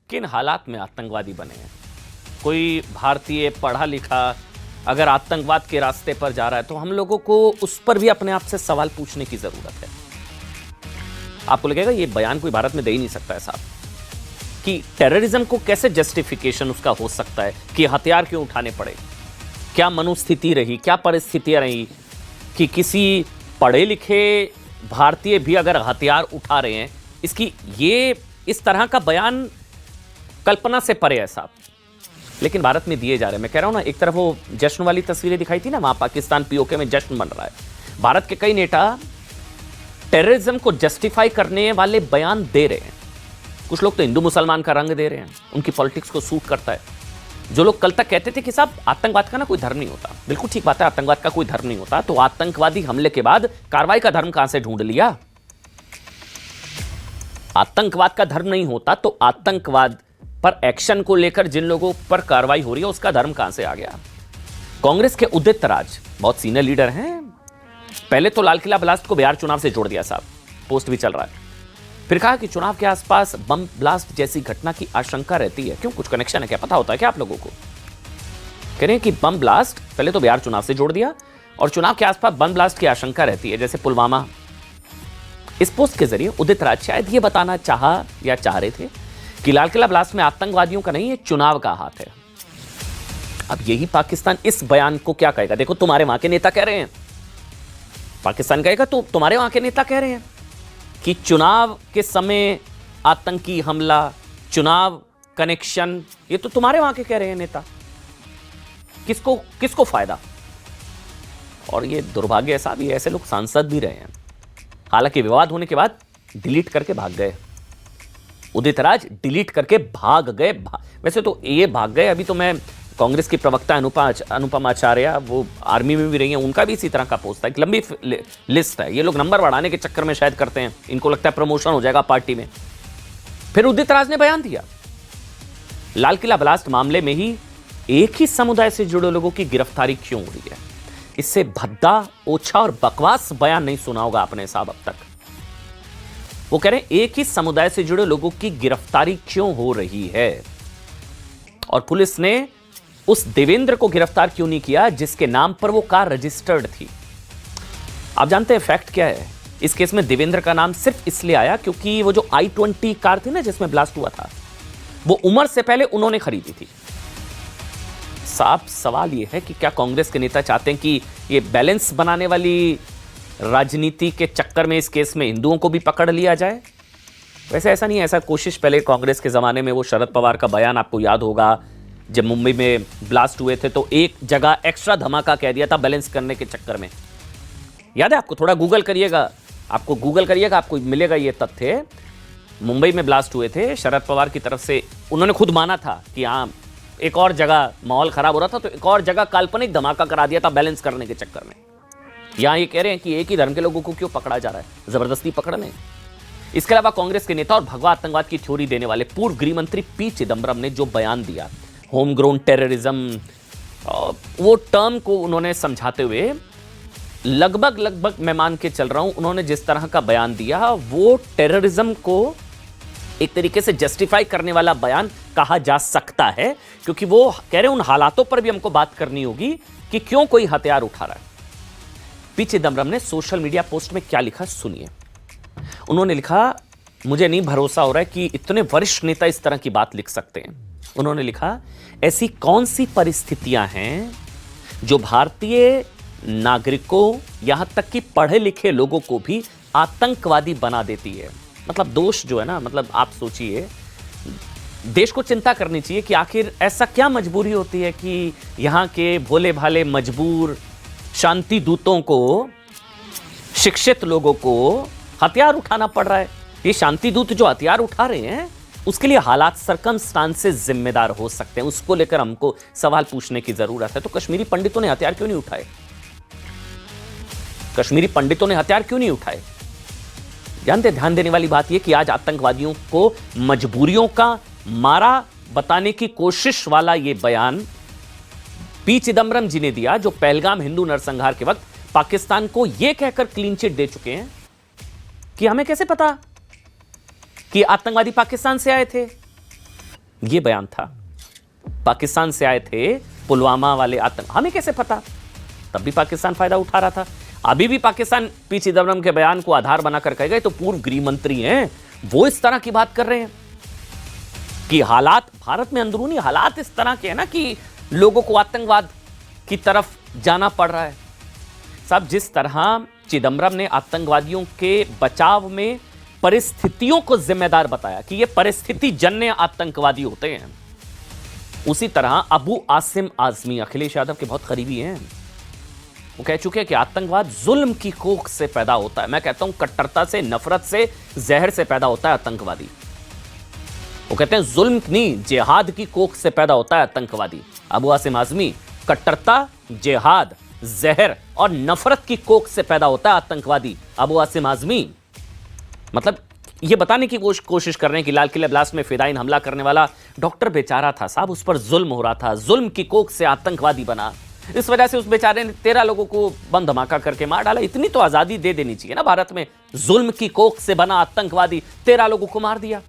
किन हालात में आतंकवादी बने हैं। कोई भारतीय पढ़ा लिखा अगर आतंकवाद के रास्ते पर जा रहा है तो हम लोगों को उस पर भी अपने आप से सवाल पूछने की जरूरत है। आपको लगेगा ये बयान कोई भारत में दे ही नहीं सकता है साहब, कि टेररिज्म को कैसे जस्टिफिकेशन उसका हो सकता है, कि हथियार क्यों उठाने पड़े, क्या मनोस्थिति रही, क्या परिस्थितियां रही कि किसी पढ़े लिखे भारतीय भी अगर हथियार उठा रहे हैं। इसकी ये इस तरह का बयान कल्पना से परे है साहब, लेकिन भारत में दिए जा रहे हैं। मैं कह रहा हूं ना, एक तरफ वो जश्न वाली तस्वीरें दिखाई थी ना, वहां पाकिस्तान पीओके में जश्न बन रहा है। भारत के कई नेता टेररिज्म को जस्टिफाई करने वाले बयान दे रहे हैं। कुछ लोग तो हिंदू मुसलमान का रंग दे रहे हैं, उनकी पॉलिटिक्स को सूट करता है। जो लोग कल तक कहते थे कि साहब आतंकवाद का ना कोई धर्म नहीं होता, बिल्कुल ठीक बात है, आतंकवाद का कोई धर्म नहीं होता, तो आतंकवादी हमले के बाद कार्रवाई का धर्म कहां से ढूंढ लिया? आतंकवाद का धर्म नहीं होता तो आतंकवाद पर एक्शन को लेकर जिन लोगों पर कार्रवाई हो रही है उसका धर्म कहां से आ गया? कांग्रेस के उदित राज बहुत सीनियर लीडर हैं, पहले तो लाल किला ब्लास्ट को बिहार चुनाव से जोड़ दिया साहब, पोस्ट भी चल रहा है। फिर कहा कि चुनाव के आसपास बम ब्लास्ट जैसी घटना की आशंका रहती है। क्यों, कुछ कनेक्शन है क्या? पता होता है क्या आप लोगों को? कह रहे हैं कि बम ब्लास्ट पहले तो बिहार चुनाव से जोड़ दिया और चुनाव के आसपास बम ब्लास्ट की आशंका रहती है, जैसे पुलवामा। इस पोस्ट के जरिए उदित राज शायद ये बताना चाह रहे थे कि लाल किला ब्लास्ट में आतंकवादियों का नहीं, ये चुनाव का हाथ है। अब यही पाकिस्तान इस बयान को क्या कहेगा? देखो, तुम्हारे वहां के नेता कह रहे हैं, पाकिस्तान कहेगा तो तुम्हारे वहां के नेता कह रहे हैं कि चुनाव के समय आतंकी हमला, चुनाव कनेक्शन, ये तो तुम्हारे वहां के कह रहे हैं नेता। किसको फायदा? और ये दुर्भाग्य ऐसा भी, ऐसे लोग सांसद भी रहे हैं, हालांकि विवाद होने के बाद डिलीट करके भाग गए। उदित राज डिलीट करके भाग गए। वैसे तो ये भाग गए, अभी तो मैं कांग्रेस की प्रवक्ता अनुपमा आचार्य, वो आर्मी में भी रही हैं, उनका भी इसी तरह का पोस्ट है। एक लंबी लिस्ट है, ये लोग नंबर बढ़ाने के चक्कर में शायद करते हैं, इनको लगता है प्रमोशन हो जाएगा पार्टी में। फिर उदित राज ने बयान दिया, लाल किला ब्लास्ट मामले में ही एक ही समुदाय से जुड़े लोगों की गिरफ्तारी क्यों हो रही है? इससे भद्दा, ओछा और बकवास बयान नहीं सुना होगा आपने साहब अब तक। वो कह रहे हैं एक ही समुदाय से जुड़े लोगों की गिरफ्तारी क्यों हो रही है, और पुलिस ने उस देवेंद्र को गिरफ्तार क्यों नहीं किया जिसके नाम पर वो कार रजिस्टर्ड थी। आप जानते हैं फैक्ट क्या है? इस केस में देवेंद्र का नाम सिर्फ इसलिए आया क्योंकि वो जो i20 कार थी ना जिसमें ब्लास्ट हुआ था, वो उमर से पहले उन्होंने खरीदी थी। साफ सवाल ये है कि क्या कांग्रेस के नेता चाहते हैं कि ये बैलेंस बनाने वाली राजनीति के चक्कर में इस केस में हिंदुओं को भी पकड़ लिया जाए? वैसे ऐसा नहीं है, ऐसा कोशिश पहले कांग्रेस के जमाने में, वो शरद पवार का बयान आपको याद होगा, जब मुंबई में ब्लास्ट हुए थे तो एक जगह एक्स्ट्रा धमाका कह दिया था बैलेंस करने के चक्कर में। याद है आपको? थोड़ा गूगल करिएगा, आपको मिलेगा ये तथ्य। मुंबई में ब्लास्ट हुए थे, शरद पवार की तरफ से उन्होंने खुद माना था कि हाँ, एक और जगह माहौल खराब हो रहा था तो एक और जगह काल्पनिक धमाका करा दिया था बैलेंस करने के चक्कर में। यहां ये कह रहे हैं कि एक ही धर्म के लोगों को क्यों पकड़ा जा रहा है, जबरदस्ती पकड़ने। इसके अलावा कांग्रेस के नेता और भगवा आतंकवाद की थ्योरी देने वाले पूर्व गृह मंत्री पी चिदम्बरम ने जो बयान दिया, होम ग्रोन टेररिज्म, वो टर्म को उन्होंने समझाते हुए लगभग मैं मान के चल रहा हूं, उन्होंने जिस तरह का बयान दिया वो टेररिज्म को एक तरीके से जस्टिफाई करने वाला बयान कहा जा सकता है, क्योंकि वो कह रहे हैं उन हालातों पर भी हमको बात करनी होगी कि क्यों कोई हथियार उठा रहा है। पी चिदम्बरम ने सोशल मीडिया पोस्ट में क्या लिखा सुनिए। उन्होंने लिखा, मुझे नहीं भरोसा हो रहा है कि इतने वरिष्ठ नेता इस तरह की बात लिख सकते हैं। उन्होंने लिखा, ऐसी कौन सी परिस्थितियां हैं जो भारतीय नागरिकों, यहां तक कि पढ़े लिखे लोगों को भी आतंकवादी बना देती है? मतलब दोष जो है ना, मतलब आप सोचिए, देश को चिंता करनी चाहिए कि आखिर ऐसा क्या मजबूरी होती है कि यहां के भोले भाले मजबूर शांति दूतों को, शिक्षित लोगों को हथियार उठाना पड़ रहा है। ये शांति दूत जो हथियार उठा रहे हैं उसके लिए हालात, सर्कमस्टांसेस जिम्मेदार हो सकते हैं, उसको लेकर हमको सवाल पूछने की जरूरत है। तो कश्मीरी पंडितों ने हथियार क्यों नहीं उठाए? कश्मीरी पंडितों ने हथियार क्यों नहीं उठाए? जानते, ध्यान देने वाली बात यह कि आज आतंकवादियों को मजबूरियों का मारा बताने की कोशिश वाला यह बयान पी चिदम्बरम जी ने दिया, जो पहलगाम हिंदू नरसंहार के वक्त पाकिस्तान को यह कहकर क्लीन चिट दे चुके हैं कि हमें कैसे पता कि आतंकवादी पाकिस्तान से आए थे, ये बयान था। पाकिस्तान से आए थे पुलवामा वाले आतंक, हमें कैसे पता? तब भी पाकिस्तान फायदा उठा रहा था। अभी भी पाकिस्तान पी चिदम्बरम के बयान को आधार बनाकर कह गए, तो पूर्व गृह मंत्री हैं वो इस तरह की बात कर रहे हैं कि हालात भारत में, अंदरूनी हालात इस तरह के हैं ना कि लोगों को आतंकवाद की तरफ जाना पड़ रहा है। साहब, जिस तरह चिदम्बरम ने आतंकवादियों के बचाव में परिस्थितियों को जिम्मेदार बताया कि ये परिस्थिति जन्य आतंकवादी होते हैं, उसी तरह अबू आसिम आजमी अखिलेश यादव के बहुत करीबी हैं। वो कह चुके हैं कि आतंकवाद जुल्म की कोख से पैदा होता है। मैं कहता हूं कट्टरता से, नफरत से, जहर से पैदा होता है आतंकवादी। वो कहते हैं जुल्म नहीं, जिहाद की कोख से पैदा होता है आतंकवादी। अबू आसिम आजमी, कट्टरता, जिहाद, जहर और नफरत की कोख से पैदा होता है आतंकवादी। अबू आसिम आजमी मतलब ये बताने की कोशिश कर रहे हैं कि लाल किला ब्लास्ट में फिदायीन हमला करने वाला डॉक्टर बेचारा था साहब, उस पर जुल्म हो रहा था, जुल्म की कोख से आतंकवादी बना। इस वजह से उस बेचारे ने 13 लोगों को बम धमाका करके मार डाला। इतनी तो आजादी दे देनी चाहिए ना भारत में। जुल्म की कोख से बना आतंकवादी 13 लोगों को मार दिया।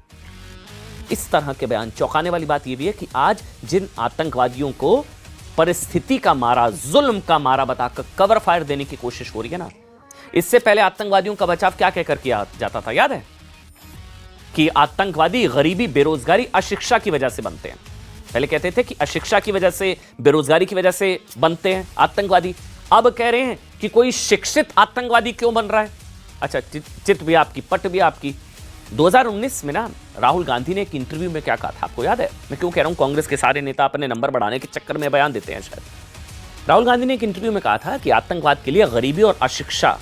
इस तरह के बयान। चौंकाने वाली बात यह भी है कि आज जिन आतंकवादियों को परिस्थिति का मारा, जुल्म का मारा बताकर कवर फायर देने की कोशिश हो रही है ना, इससे पहले आतंकवादियों का बचाव क्या कहकर किया जाता था, याद है? कि आतंकवादी गरीबी, बेरोजगारी, अशिक्षा की वजह से बनते हैं। पहले कहते थे कि अशिक्षा की वजह से, बेरोजगारी की वजह से बनते हैं आतंकवादी। अब कह रहे हैं कि कोई शिक्षित आतंकवादी क्यों बन रहा है। अच्छा, चित भी आपकी, पट भी आपकी। 2019 में ना राहुल गांधी ने एक इंटरव्यू में क्या कहा था, आपको याद है? मैं क्यों कह रहा हूं, कांग्रेस के सारे नेता अपने नंबर बढ़ाने के चक्कर में बयान देते हैं शायद। राहुल गांधी ने एक इंटरव्यू में कहा था कि आतंकवाद के लिए गरीबी और अशिक्षा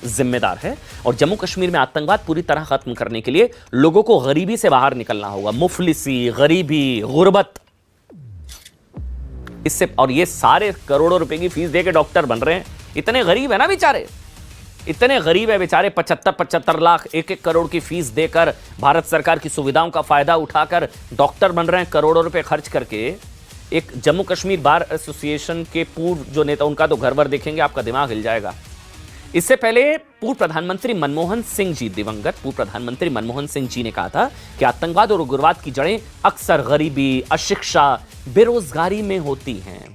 जिम्मेदार है और जम्मू कश्मीर में आतंकवाद पूरी तरह खत्म करने के लिए लोगों को गरीबी से बाहर निकलना होगा। मुफलिसी, गरीबी, गुर्बत, इससे। और ये सारे करोड़ों रुपए की फीस देके डॉक्टर बन रहे हैं। इतने गरीब है ना बेचारे, इतने गरीब है बेचारे, 75 लाख, 1 करोड़ की फीस देकर भारत सरकार की सुविधाओं का फायदा उठाकर डॉक्टर बन रहे हैं करोड़ों रुपए खर्च करके। एक जम्मू कश्मीर बार एसोसिएशन के पूर्व जो नेता, उनका तो घर भर देखेंगे आपका दिमाग हिल जाएगा। इससे पहले पूर्व प्रधानमंत्री मनमोहन सिंह जी, दिवंगत पूर्व प्रधानमंत्री मनमोहन सिंह जी ने कहा था कि आतंकवाद और उग्रवाद की जड़ें अक्सर गरीबी, अशिक्षा, बेरोजगारी में होती हैं।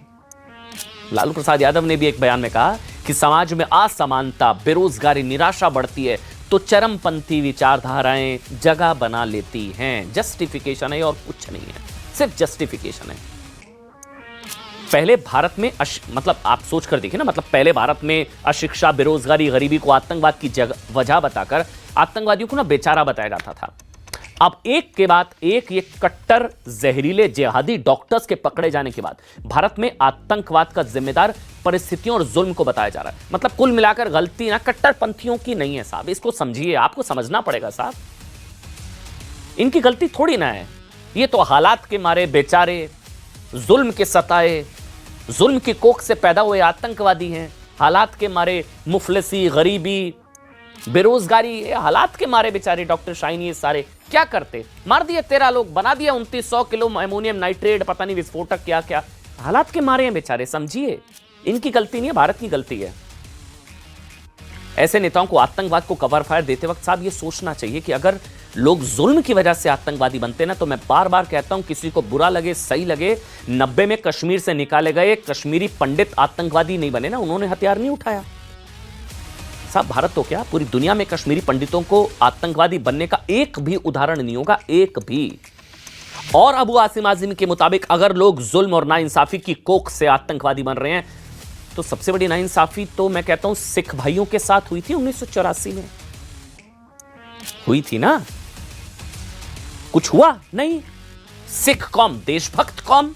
लालू प्रसाद यादव ने भी एक बयान में कहा कि समाज में असमानता, बेरोजगारी, निराशा बढ़ती है तो चरमपंथी विचारधाराएं जगह बना लेती हैं। जस्टिफिकेशन है और कुछ नहीं है, सिर्फ जस्टिफिकेशन है। पहले भारत में मतलब आप सोच कर देखिए ना, मतलब पहले भारत में अशिक्षा, बेरोजगारी, गरीबी को आतंकवाद की वजह बताकर आतंकवादियों को ना बेचारा बताया जाता था। अब एक के बाद एक ये कट्टर जहरीले जिहादी डॉक्टर्स के पकड़े जाने के बाद भारत में आतंकवाद का जिम्मेदार परिस्थितियों और जुल्म को बताया जा रहा है। मतलब कुल मिलाकर गलती ना कट्टरपंथियों की नहीं है साहब, इसको समझिए, आपको समझना पड़ेगा साहब। इनकी गलती थोड़ी ना है, ये तो हालात के मारे बेचारे, जुल्म के सताए, जुल्म की कोख से पैदा हुए आतंकवादी हैं। हालात के मारे मुफलिसी, गरीबी, बेरोजगारी, हालात के मारे बेचारे डॉक्टर शाहीन ये सारे क्या करते? मार दिए 13 लोग, बना दिया 2900 किलो अमोनियम नाइट्रेट, पता नहीं विस्फोटक क्या क्या। हालात के मारे हैं बेचारे, समझिए। इनकी गलती नहीं है, भारत की गलती है। ऐसे नेताओं को आतंकवाद को कवर फायर देते वक्त साहब ये सोचना चाहिए कि अगर लोग जुल्म की वजह से आतंकवादी बनते ना, तो मैं बार बार कहता हूं, किसी को बुरा लगे सही लगे, 90 में कश्मीर से निकाले गए कश्मीरी पंडित आतंकवादी नहीं बने ना, उन्होंने हथियार नहीं उठाया साहब। भारत तो क्या, पूरी दुनिया में कश्मीरी पंडितों को आतंकवादी बनने का एक भी उदाहरण नहीं होगा, एक भी। और अबू आसिम आजमी के मुताबिक अगर लोग जुल्म और नाइंसाफी की कोख से आतंकवादी बन रहे हैं, तो सबसे बड़ी नाइंसाफी तो मैं कहता हूं सिख भाइयों के साथ हुई थी 1984 में, हुई थी ना। कुछ हुआ नहीं। सिख कौम देशभक्त कौम,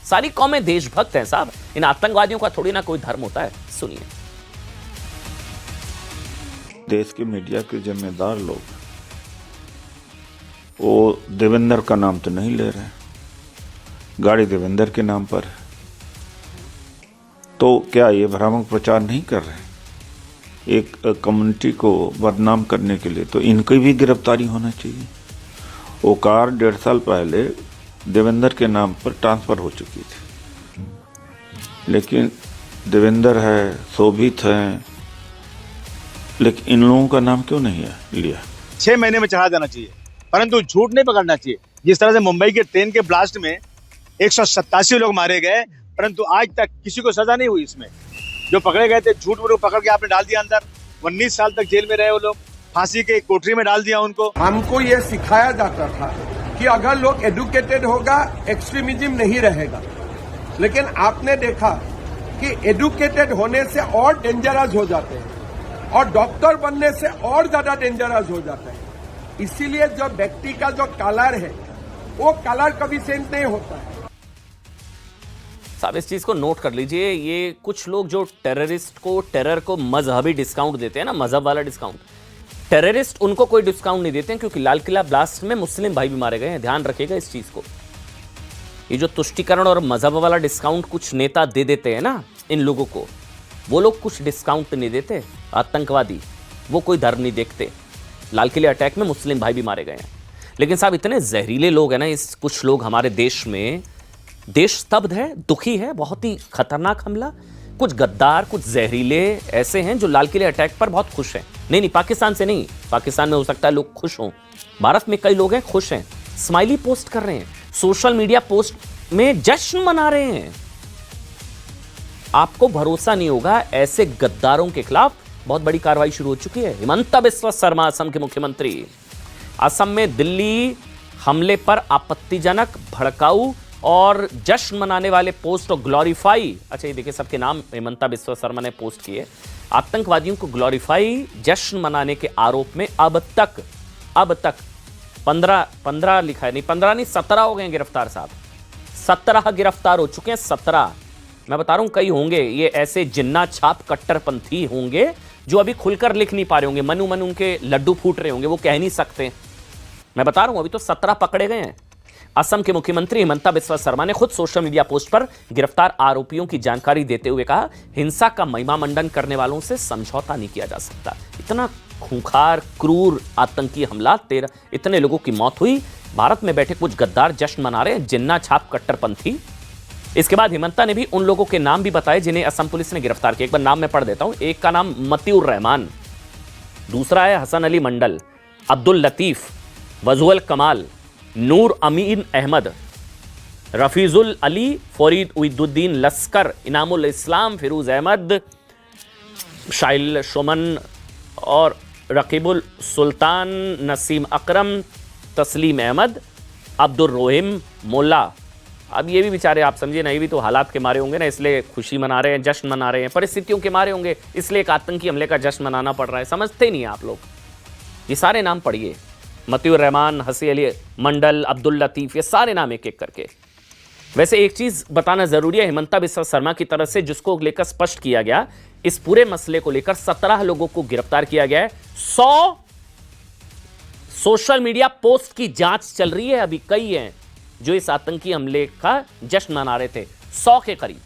सारी कौमें देशभक्त हैं साहब। इन आतंकवादियों का थोड़ी ना कोई धर्म होता है। सुनिए। देश के मीडिया के जिम्मेदार लोग वो देवेंद्र का नाम तो नहीं ले रहे, गाड़ी देवेंद्र के नाम पर है, तो क्या ये भ्रामक प्रचार नहीं कर रहे? एक कम्युनिटी को बदनाम करने के लिए तो इनकी भी गिरफ्तारी होना चाहिए। वो कार 1.5 साल पहले देवेंद्र के नाम पर ट्रांसफर हो चुकी थी, लेकिन देवेंद्र है, शोभित है, लेकिन इन लोगों का नाम क्यों नहीं है लिया? 6 महीने में चढ़ा देना चाहिए, परंतु झूठ नहीं पकड़ना चाहिए। जिस तरह से मुंबई के ट्रेन के ब्लास्ट में 187 लोग मारे गए, परंतु आज तक किसी को सजा नहीं हुई। इसमें जो पकड़े गए थे झूठ मूठ पकड़ के आपने डाल दिया अंदर, 19 साल तक जेल में रहे वो लोग, फांसी के कोठरी में डाल दिया उनको। हमको ये सिखाया जाता था कि अगर लोग एडुकेटेड होगा एक्सट्रीमिज्म नहीं रहेगा, लेकिन आपने देखा कि एडुकेटेड होने से और डेंजरस हो जाते हैं और डॉक्टर बनने से और ज्यादा डेंजरस हो जाते हैं। इसीलिए जो व्यक्ति का जो कलर है वो कलर कभी सेंस नहीं होता है। साहब इस चीज को नोट कर लीजिए, ये कुछ लोग जो टेरर को मजहबी डिस्काउंट देते हैं ना, मजहब वाला डिस्काउंट, टेररिस्ट उनको कोई डिस्काउंट नहीं देते हैं, क्योंकि लाल किला ब्लास्ट में मुस्लिम भाई भी मारे गए हैं। ध्यान रखिएगा इस चीज को। ये जो तुष्टीकरण और मजहब वाला डिस्काउंट कुछ नेता दे देते हैं ना इन लोगों को, वो लोग कुछ डिस्काउंट नहीं देते। आतंकवादी वो कोई धर्म नहीं देखते। लाल किले अटैक में मुस्लिम भाई भी मारे गए हैं। लेकिन साहब इतने जहरीले लोग हैं ना इस, कुछ लोग हमारे देश में, देश स्तब्ध है, दुखी है, बहुत ही खतरनाक हमला। कुछ गद्दार, कुछ जहरीले ऐसे हैं जो लाल किले अटैक पर बहुत खुश हैं। नहीं, पाकिस्तान से नहीं, पाकिस्तान में हो सकता है लोग खुश हों, भारत में कई लोग हैं खुश हैं, स्माइली पोस्ट कर रहे हैं, सोशल मीडिया पोस्ट में जश्न मना रहे हैं। आपको भरोसा नहीं होगा, ऐसे गद्दारों के खिलाफ बहुत बड़ी कार्रवाई शुरू हो चुकी है। हिमंता बिस्वा शर्मा असम के मुख्यमंत्री, असम में दिल्ली हमले पर आपत्तिजनक, भड़काऊ और जश्न मनाने वाले पोस्ट और ग्लोरीफाई, अच्छा ये देखिए सबके नाम हिमंता बिस्वा शर्मा ने पोस्ट किए, आतंकवादियों को ग्लोरीफाई, जश्न मनाने के आरोप में अब तक 15 लिखा है, नहीं 15 नहीं 17 हो गए गिरफ्तार साहब। 17 गिरफ्तार हो चुके हैं, 17। मैं बता रहा हूं कई होंगे ये ऐसे जिन्ना छाप कट्टरपंथी होंगे जो अभी खुलकर लिख नहीं पा रहे होंगे, मन उनके लड्डू फूट रहे होंगे, वो कह नहीं सकते। मैं बता रहा हूं अभी तो 17 पकड़े गए हैं। असम के मुख्यमंत्री हिमंता बिस्वा शर्मा ने खुद सोशल मीडिया पोस्ट पर गिरफ्तार आरोपियों की जानकारी देते हुए कहा, हिंसा का महिमा मंडन करने वालों से समझौता नहीं किया जा सकता। इतना खूंखार, क्रूर आतंकी हमला, 13 इतने लोगों की मौत हुई। भारत में बैठे कुछ गद्दार जश्न मना रहे हैं, जिन्ना छाप कट्टरपंथी। इसके बाद हिमंता ने भी उन लोगों के नाम भी बताए जिन्हें असम पुलिस ने गिरफ्तार किया। एक बार नाम मैं पढ़ देता हूं। एक का नाम मतिउर रहमान, दूसरा है हसन अली मंडल, अब्दुल लतीफ, वजुअल कमाल, नूर अमीन अहमद, रफीजुल अली, फरीद उद्दीन लस्कर, इनामुल इस्लाम, फिरोज अहमद, शाइल शोमन और रकीबुल सुल्तान, नसीम अकरम, तस्लीम अहमद, अब्दुल रोहिम मोल्ला। अब ये भी बेचारे आप समझिए ना, ये भी तो हालात के मारे होंगे ना, इसलिए खुशी मना रहे हैं, जश्न मना रहे हैं, परिस्थितियों के मारे होंगे, इसलिए एक आतंकी हमले का जश्न मनाना पड़ रहा है। समझते नहीं आप लोग। ये सारे नाम पढ़िए, मतिउर रहमान, हसी अली मंडल, अब्दुल लतीफ, ये सारे नाम एक एक करके। वैसे एक चीज बताना जरूरी है, हिमंता बिस्वा शर्मा की तरफ से जिसको लेकर स्पष्ट किया गया, इस पूरे मसले को लेकर 17 लोगों को गिरफ्तार किया गया है। 100 सोशल मीडिया पोस्ट की जांच चल रही है, अभी कई हैं जो इस आतंकी हमले का जश्न मना रहे थे, 100 के करीब।